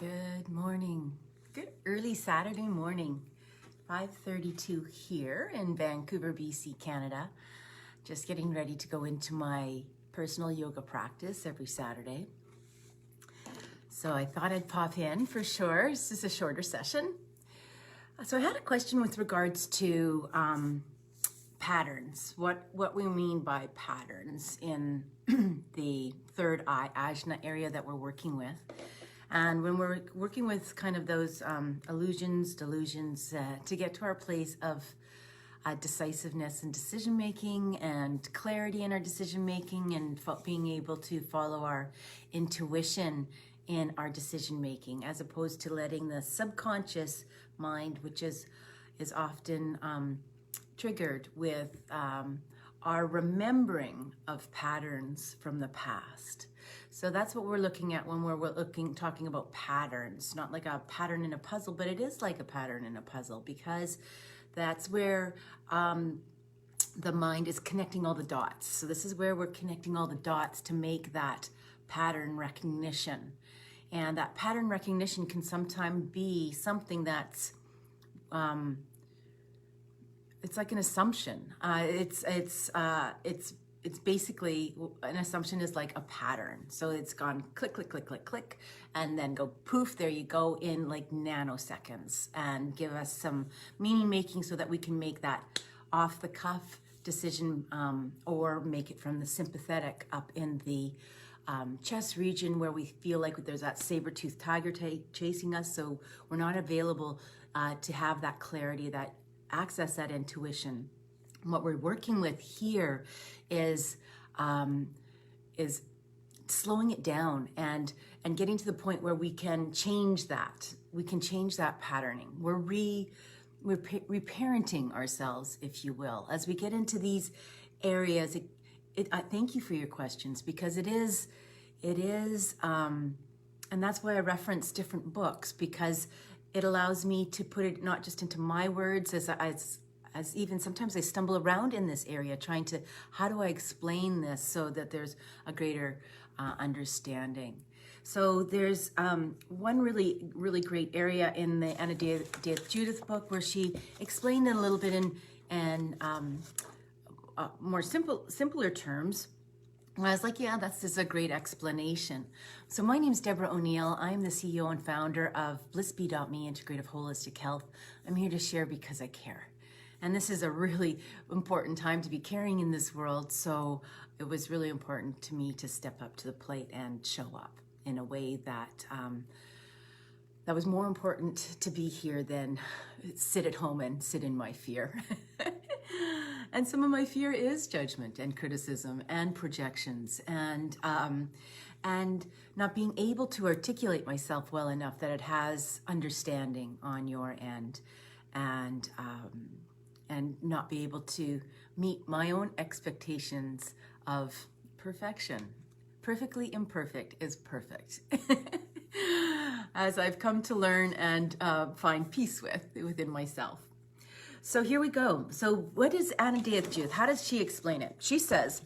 Good morning. Good early Saturday morning. 5:32 here in Vancouver, BC, Canada. Just getting ready to go into my personal yoga practice every Saturday. So I thought I'd pop in for sure. This is a shorter session. So I had a question with regards to patterns. What we mean by patterns in the third eye, ajna area that we're working with. And when we're working with kind of those illusions, delusions, to get to our place of decisiveness and decision-making and clarity in our decision-making and being able to follow our intuition in our decision-making, as opposed to letting the subconscious mind, which is often triggered with our remembering of patterns from the past. So that's what we're looking at when we're talking about patterns. Not like a pattern in a puzzle, but it is like a pattern in a puzzle, because that's where the mind is connecting all the dots. So this is where we're connecting all the dots to make that pattern recognition. And that pattern recognition can sometimes be something that's it's like an assumption. It's basically, an assumption is like a pattern. So it's gone click, click, click, click, click, and then go poof, there you go, in like nanoseconds, and give us some meaning making so that we can make that off the cuff decision, or make it from the sympathetic up in the chest region, where we feel like there's that saber-toothed tiger chasing us. So we're not available to have that clarity, that access, that intuition. What we're working with here is slowing it down and getting to the point where we can change that. We can change that patterning. We're reparenting ourselves, if you will, as we get into these areas. I thank you for your questions, because it is, and that's why I reference different books, because it allows me to put it not just into my words, as even sometimes I stumble around in this area trying to, how do I explain this so that there's a greater understanding? So there's one really, really great area in the Anna Death Judith book, where she explained it a little bit in more simpler terms. And I was like, yeah, this is a great explanation. So my name's Deborah O'Neill. I'm the CEO and founder of BlissBee.me, Integrative Holistic Health. I'm here to share because I care. And this is a really important time to be caring in this world. So it was really important to me to step up to the plate and show up in a way that that was more important to be here than sit at home and sit in my fear. And some of my fear is judgment and criticism and projections, and not being able to articulate myself well enough that it has understanding on your end, and not be able to meet my own expectations of perfection. Perfectly imperfect is perfect. As I've come to learn and find peace within myself. So here we go. So what is Anna Death Judith? How does she explain it? She says,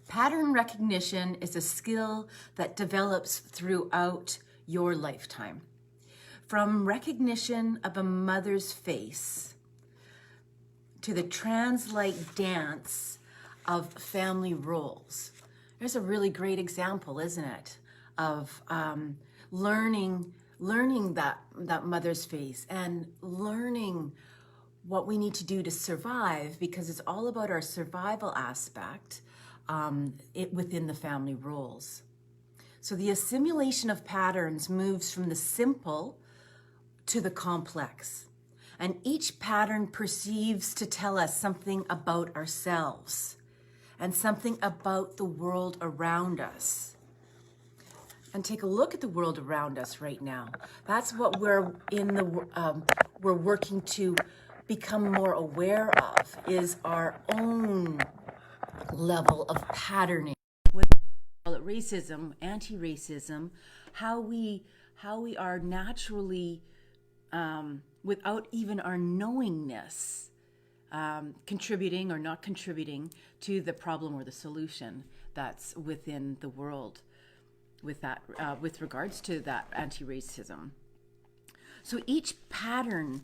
pattern recognition is a skill that develops throughout your lifetime. From recognition of a mother's face to the trance-like dance of family roles. There's a really great example, isn't it, of learning that mother's face, and learning what we need to do to survive, because it's all about our survival aspect within the family roles. So the assimilation of patterns moves from the simple to the complex. And each pattern perceives to tell us something about ourselves and something about the world around us. And take a look at the world around us right now. That's what we're working to become more aware of, is our own level of patterning. With racism, anti-racism, how we are naturally, without even our knowingness, contributing or not contributing to the problem or the solution that's within the world. with that, with regards to that anti-racism. So each pattern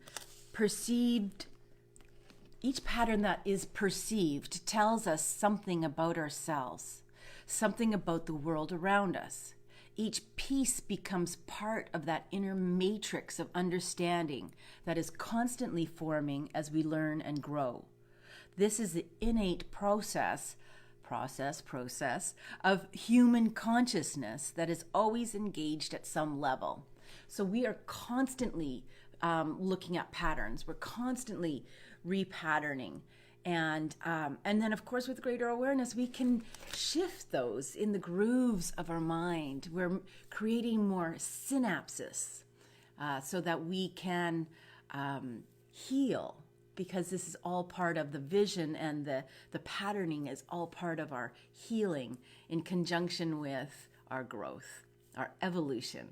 that is perceived tells us something about ourselves, something about the world around us. Each piece becomes part of that inner matrix of understanding that is constantly forming as we learn and grow. This is the innate process of human consciousness that is always engaged at some level. So we are constantly looking at patterns. We're constantly repatterning. And then, of course, with greater awareness, we can shift those in the grooves of our mind. We're creating more synapses so that we can heal, because this is all part of the vision, and the patterning is all part of our healing in conjunction with our growth, our evolution.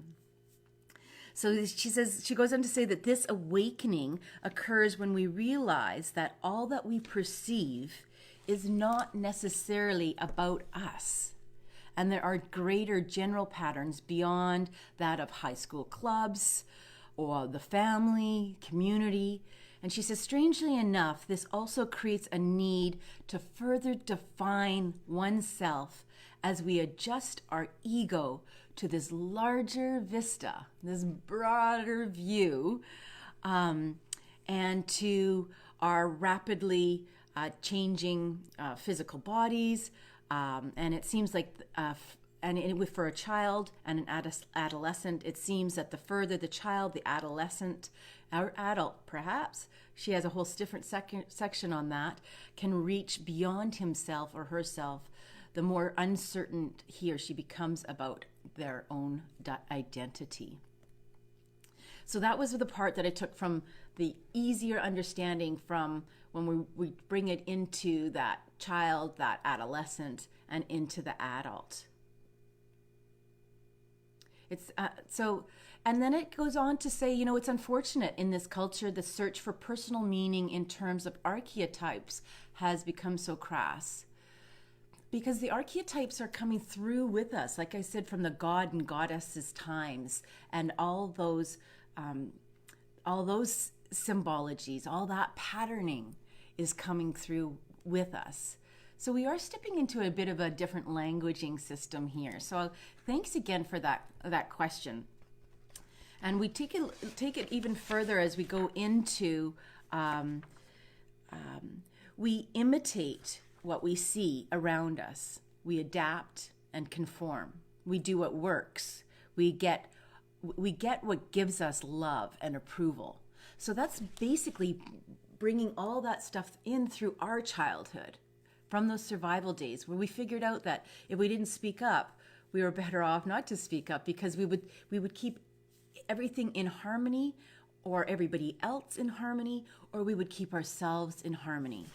So she goes on to say that this awakening occurs when we realize that all that we perceive is not necessarily about us. And there are greater general patterns beyond that of high school clubs or the family, community. And she says, strangely enough, this also creates a need to further define oneself as we adjust our ego to this larger vista, this broader view, and to our rapidly changing physical bodies. And it seems like, for a child and an adolescent, it seems that the further the child, the adolescent, or adult perhaps, she has a whole different section on that, can reach beyond himself or herself, the more uncertain he or she becomes about their own identity. So that was the part that I took from the easier understanding from when we bring it into that child, that adolescent, and into the adult. It's and then it goes on to say, it's unfortunate in this culture, the search for personal meaning in terms of archetypes has become so crass. Because the archetypes are coming through with us, like I said, from the god and goddesses times, and all those symbologies, all that patterning is coming through with us. So we are stepping into a bit of a different languaging system here. So thanks again for that question. And we take it even further as we go into, we imitate what we see around us. We adapt and conform. We do what works. We get what gives us love and approval. So that's basically bringing all that stuff in through our childhood, from those survival days where we figured out that if we didn't speak up, we were better off not to speak up, because we would keep everything in harmony, or everybody else in harmony, or we would keep ourselves in harmony.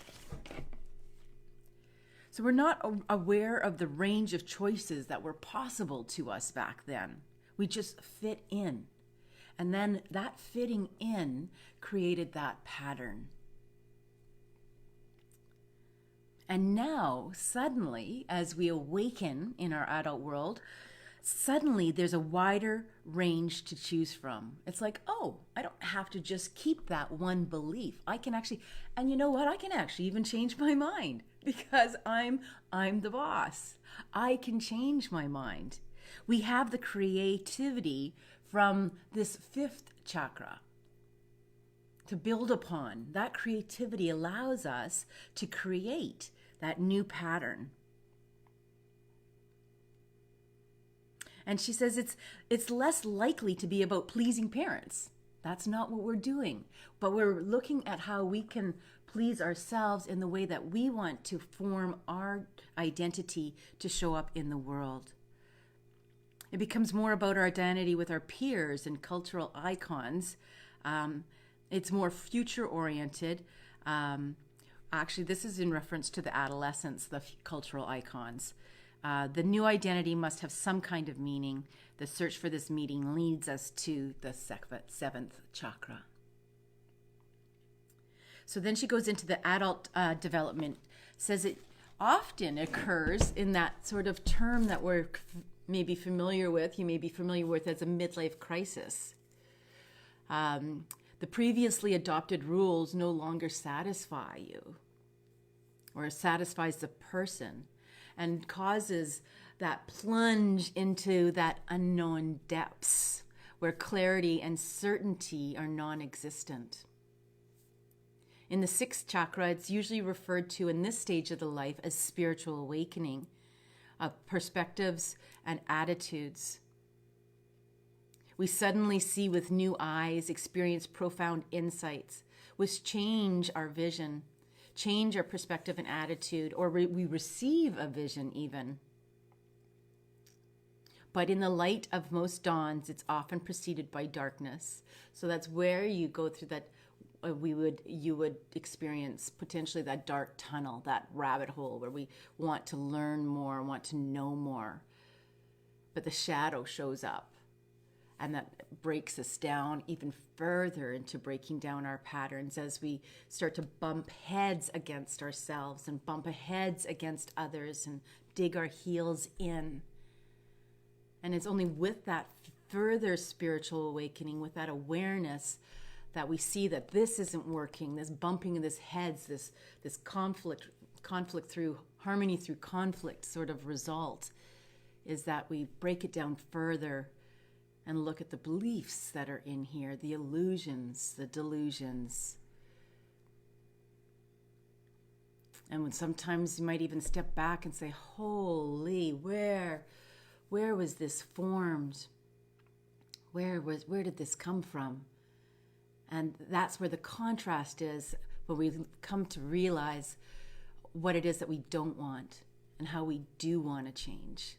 So we're not aware of the range of choices that were possible to us back then. We just fit in. And then that fitting in created that pattern. And now, suddenly, as we awaken in our adult world, suddenly there's a wider range to choose from. It's like, oh, I don't have to just keep that one belief. I can actually, and you know what? I can actually even change my mind, because I'm the boss. I can change my mind. We have the creativity from this fifth chakra to build upon. That creativity allows us to create that new pattern. And she says it's less likely to be about pleasing parents. That's not what we're doing. But we're looking at how we can please ourselves in the way that we want to form our identity to show up in the world. It becomes more about our identity with our peers and cultural icons. It's more future-oriented. Actually, this is in reference to the adolescents, the cultural icons. The new identity must have some kind of meaning. The search for this meaning leads us to the seventh chakra. So then she goes into the adult development, says it often occurs in that sort of term that we're may be familiar with, you may be familiar with as a midlife crisis. The previously adopted rules no longer satisfy you or satisfies the person, and causes that plunge into that unknown depths where clarity and certainty are non-existent. In the sixth chakra, it's usually referred to in this stage of the life as spiritual awakening of perspectives and attitudes. We suddenly see with new eyes, experience profound insights, which change our vision, change our perspective and attitude, or we receive a vision even. But in the light of most dawns, it's often preceded by darkness. So that's where you go through that, you would experience potentially that dark tunnel, that rabbit hole where we want to learn more, want to know more. But the shadow shows up, and that breaks us down even further into breaking down our patterns as we start to bump heads against ourselves and bump heads against others and dig our heels in. And it's only with that further spiritual awakening, with that awareness, that we see that this isn't working, this bumping of this heads, this conflict through harmony through conflict sort of result, is that we break it down further and look at the beliefs that are in here, the illusions, the delusions. And when sometimes you might even step back and say, holy, where was this formed? Where did this come from? And that's where the contrast is, when we come to realize what it is that we don't want and how we do want to change.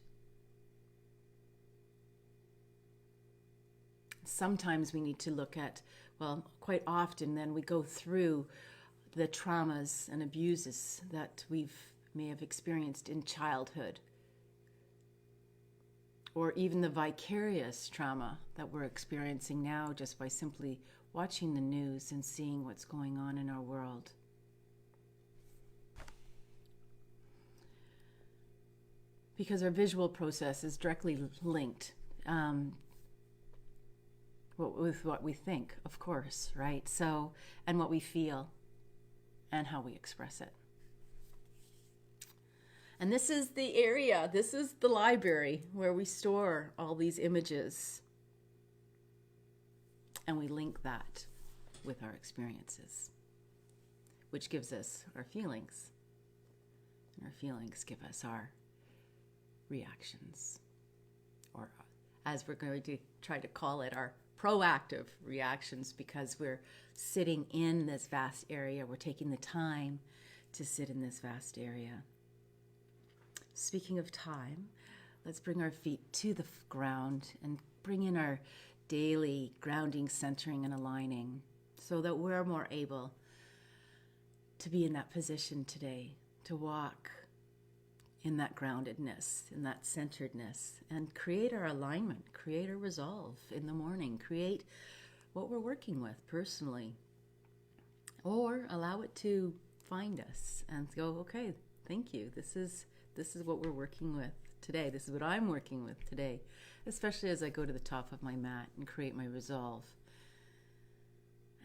Sometimes we need to look at, well, quite often then we go through the traumas and abuses that may have experienced in childhood, or even the vicarious trauma that we're experiencing now just by simply watching the news and seeing what's going on in our world. Because our visual process is directly linked with what we think, of course, right? So, and what we feel and how we express it. And this is the area, this is the library where we store all these images. And we link that with our experiences, which gives us our feelings. And our feelings give us our reactions, or as we're going to try to call it, our proactive reactions, because we're sitting in this vast area. We're taking the time to sit in this vast area. Speaking of time, let's bring our feet to the ground and bring in our daily grounding, centering, and aligning so that we're more able to be in that position today, to walk in that groundedness, in that centeredness, and create our alignment, create our resolve in the morning, create what we're working with personally, or allow it to find us and go, okay, thank you. This is what we're working with today. This is what I'm working with today, especially as I go to the top of my mat and create my resolve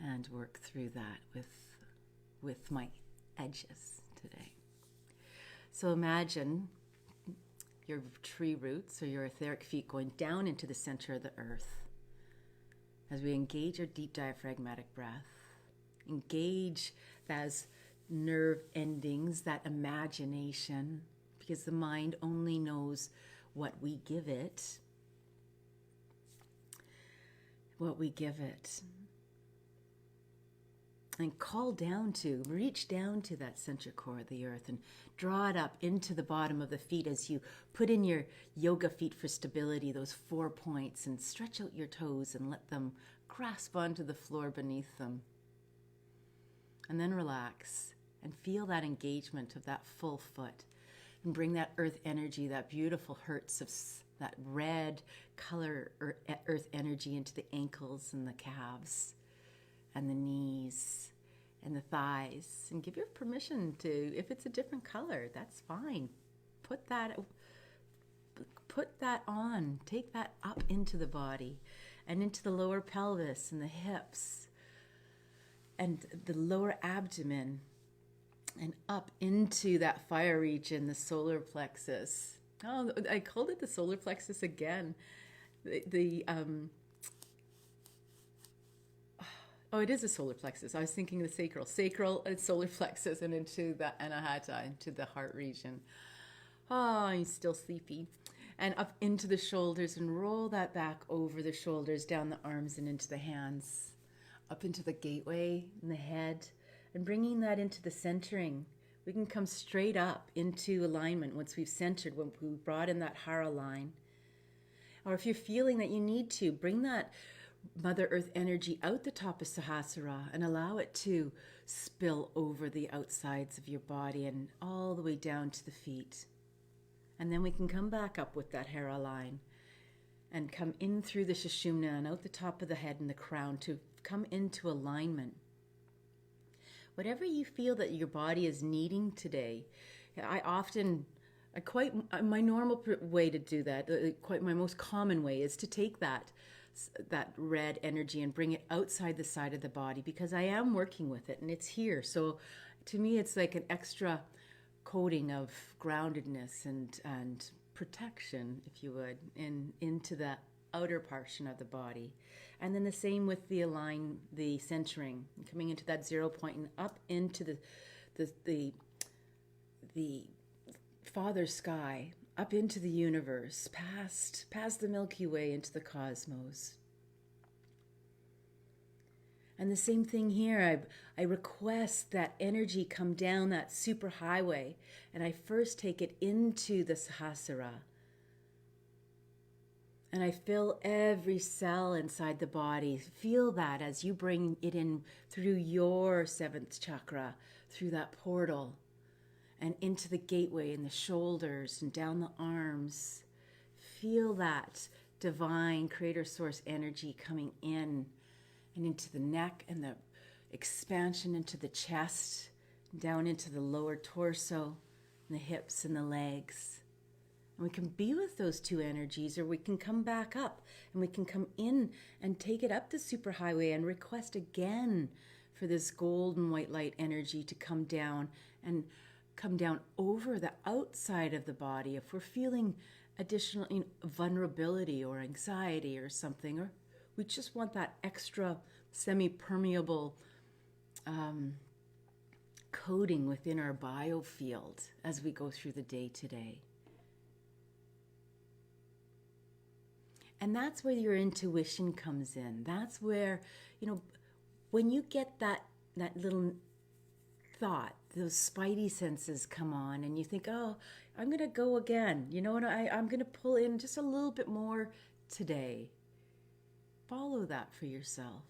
and work through that with my edges today. So imagine your tree roots or your etheric feet going down into the center of the earth as we engage our deep diaphragmatic breath. Engage those nerve endings, that imagination, because the mind only knows what we give it. What we give it. And reach down to that center core of the earth and draw it up into the bottom of the feet as you put in your yoga feet for stability, those 4 points, and stretch out your toes and let them grasp onto the floor beneath them. And then relax and feel that engagement of that full foot, and bring that earth energy, that beautiful hertz of that red color earth energy into the ankles and the calves and the knees and the thighs, and give your permission to, if it's a different color, that's fine. put that on. Take that up into the body and into the lower pelvis and the hips and the lower abdomen and up into that fire region, the solar plexus. Oh, I called it the solar plexus again. Oh, it is a solar plexus. I was thinking the sacral and solar plexus, and into the anahata, into the heart region. Oh, I'm still sleepy. And up into the shoulders, and roll that back over the shoulders, down the arms and into the hands, up into the gateway in the head, and bringing that into the centering. We can come straight up into alignment once we've centered, when we brought in that hara line. Or if you're feeling that you need to, bring that Mother Earth energy out the top of Sahasrara and allow it to spill over the outsides of your body and all the way down to the feet. And then we can come back up with that hara line and come in through the Sushumna and out the top of the head and the crown to come into alignment. Whatever you feel that your body is needing today, my normal way to do that, quite my most common way, is to take that red energy and bring it outside the side of the body, because I am working with it and it's here. So to me, it's like an extra coating of groundedness and protection, if you would, into the outer portion of the body. And then the same with the centering, coming into that 0 point and up into the Father Sky, up into the universe, past the Milky Way, into the cosmos. And the same thing here. I request that energy come down that superhighway, and I first take it into the Sahasrara. And I fill every cell inside the body. Feel that as you bring it in through your 7th chakra, through that portal, and into the gateway and the shoulders and down the arms. Feel that divine creator source energy coming in and into the neck, and the expansion into the chest, down into the lower torso and the hips and the legs. And we can be with those two energies, or we can come back up and we can come in and take it up the superhighway and request again for this golden white light energy to come down and come down over the outside of the body. If we're feeling additional vulnerability or anxiety or something, or we just want that extra semi-permeable coating within our biofield as we go through the day today. And that's where your intuition comes in. That's where, when you get that little thought, those spidey senses come on, and you think, oh, I'm going to go again. You know what? I'm going to pull in just a little bit more today. Follow that for yourself.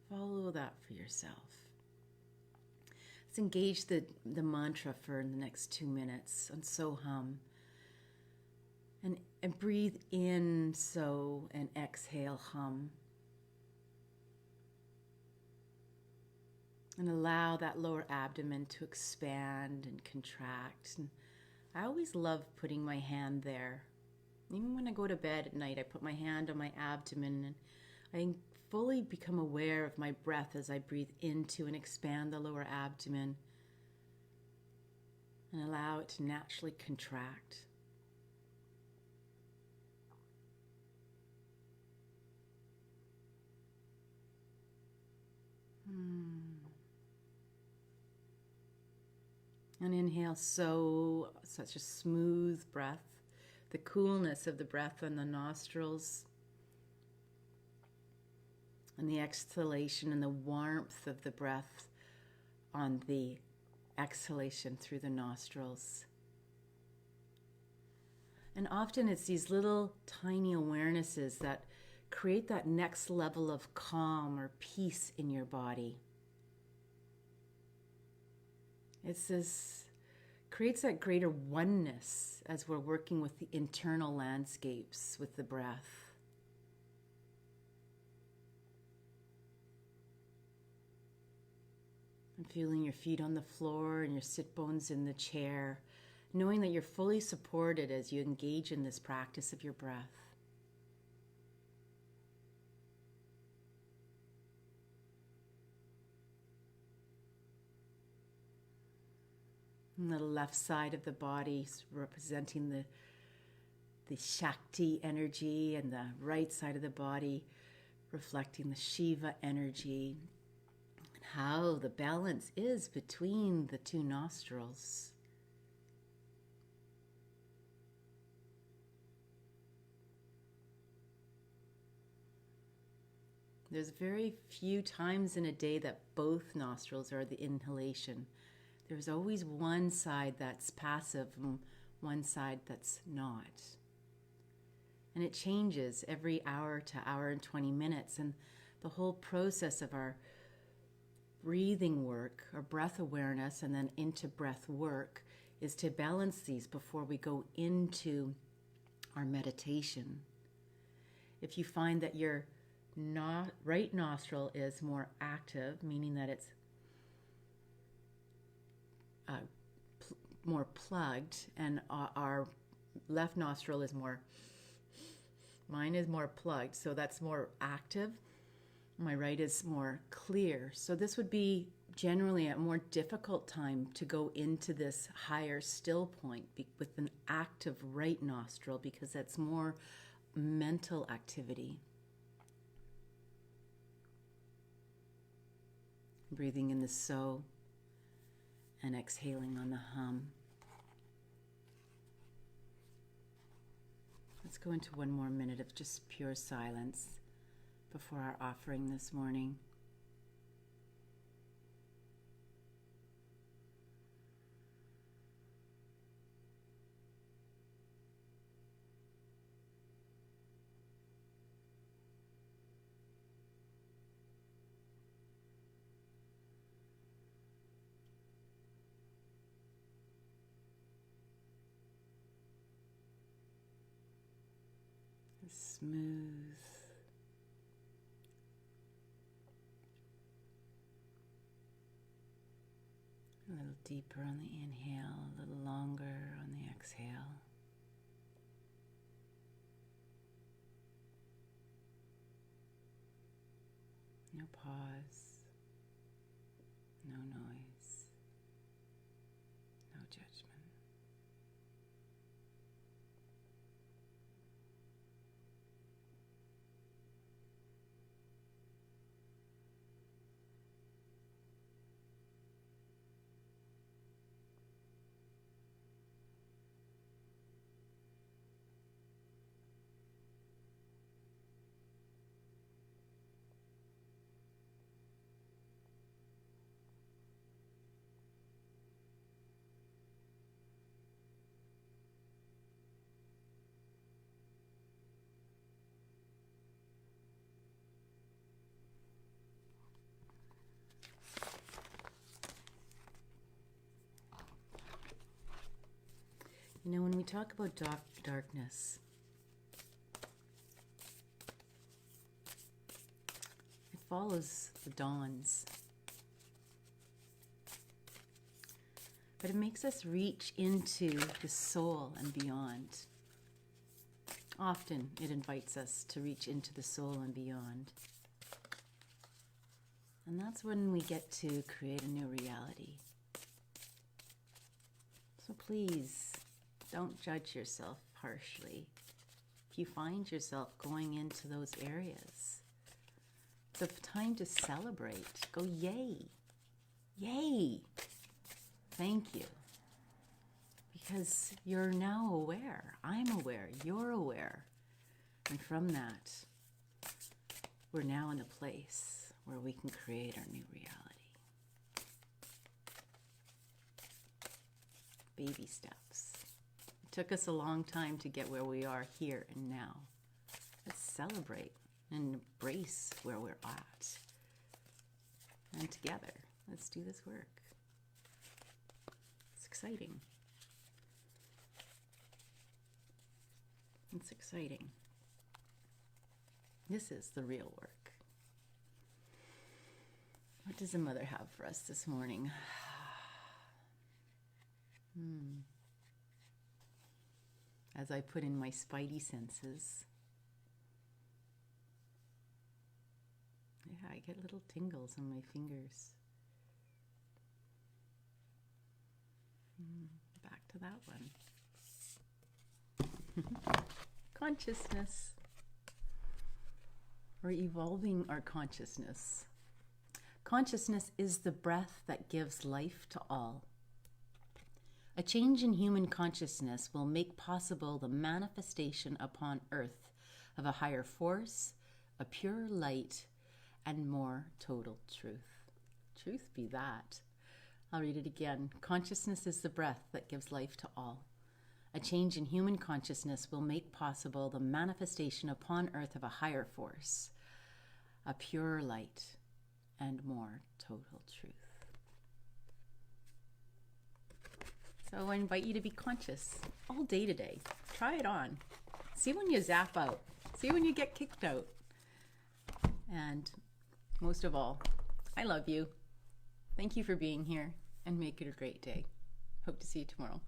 Follow that for yourself. Let's engage the mantra for the next 2 minutes on So Hum. And breathe in So and exhale Hum. And allow that lower abdomen to expand and contract. And I always love putting my hand there. Even when I go to bed at night, I put my hand on my abdomen, and I fully become aware of my breath as I breathe into and expand the lower abdomen and allow it to naturally contract. And inhale, so, such a smooth breath, the coolness of the breath on the nostrils, and the exhalation and the warmth of the breath on the exhalation through the nostrils. And often it's these little tiny awarenesses that create that next level of calm or peace in your body. Creates that greater oneness as we're working with the internal landscapes with the breath. And feeling your feet on the floor and your sit bones in the chair, knowing that you're fully supported as you engage in this practice of your breath. And the left side of the body representing the Shakti energy, and the right side of the body reflecting the Shiva energy, and how the balance is between the two nostrils. There's very few times in a day that both nostrils are the inhalation. There's always one side that's passive and one side that's not. And it changes every hour to hour and 20 minutes. And the whole process of our breathing work, our breath awareness, and then into breath work is to balance these before we go into our meditation. If you find that your right nostril is more active, meaning that it's more plugged, and our left nostril is mine is more plugged, so that's more active. My right is more clear. So this would be generally a more difficult time to go into this higher still point with an active right nostril, because that's more mental activity. Breathing in the so and exhaling on the hum. Let's go into one more minute of just pure silence before our offering this morning. Smooth. A little deeper on the inhale, a little longer on the exhale. No pause, no noise, no judgment. You know, when we talk about darkness, it follows the dawns. But it makes us reach into the soul and beyond. Often it invites us to reach into the soul and beyond. And that's when we get to create a new reality. So please, don't judge yourself harshly. If you find yourself going into those areas, it's a time to celebrate. Go yay. Yay. Thank you. Because you're now aware. I'm aware. You're aware. And from that, we're now in a place where we can create our new reality. Baby steps. It took us a long time to get where we are here and now. Let's celebrate and embrace where we're at. And together, let's do this work. It's exciting. It's exciting. This is the real work. What does the mother have for us this morning? as I put in my spidey senses. Yeah, I get little tingles on my fingers. Back to that one. Consciousness. We're evolving our consciousness. Consciousness is the breath that gives life to all. A change in human consciousness will make possible the manifestation upon earth of a higher force, a pure light, and more total truth. Truth be that. I'll read it again. Consciousness is the breath that gives life to all. A change in human consciousness will make possible the manifestation upon earth of a higher force, a pure light, and more total truth. So I invite you to be conscious all day today. Try it on. See when you zap out. See when you get kicked out. And most of all, I love you. Thank you for being here, and make it a great day. Hope to see you tomorrow.